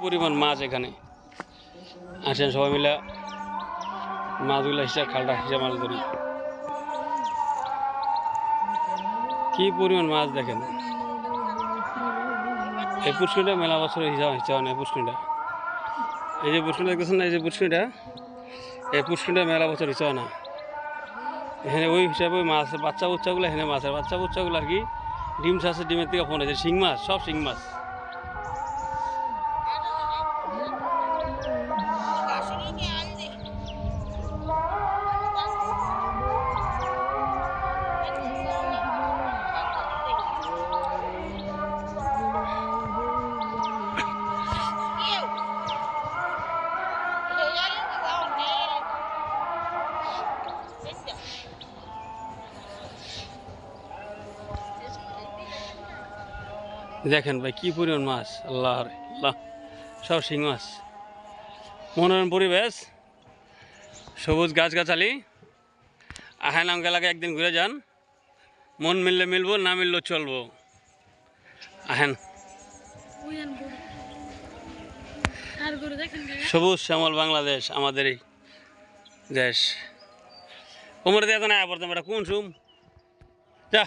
পরিমাণ মাছ এখানে আসেন সবাই মিলে মাছগুলো হিসাব খালটা হিসাব মাছ ধরি। কি পরিমাণ মাছ দেখেন। এই পুষ্করিটা মেলা বছরের হিসাব হিসাব নেই। পুষ্করিটা এই যে পুষ্করিটা দেখতেছেন না, এই যে পুষ্করিটা, এই পুষ্করিটা মেলা বছর হিসাব না। এখানে ওই হিসাবে মাছ বাচ্চা বুচ্চাগুলো, এখানে মাছের বাচ্চা বুচ্চাগুলো আর কি ডিম আছে, ডিমের থেকে ফোন আছে শিং মাছ, সব শিং মাছ। দেখেন ভাই কি পরিমাণ মাছ, আল্লাহ আল্লাহ, সব শিং মাছ। মনোরম পরিবেশ, সবুজ গাছগাছালি। আহেন আমকে লাগে একদিন ঘুরে যান, মন মিললে মিলবো, না মিললেও চলবো। আহেন, সবুজ শ্যামল বাংলাদেশ আমাদের এই দেশ। ওমর দিয়ে তো না পড়তাম, কোন সুম যা।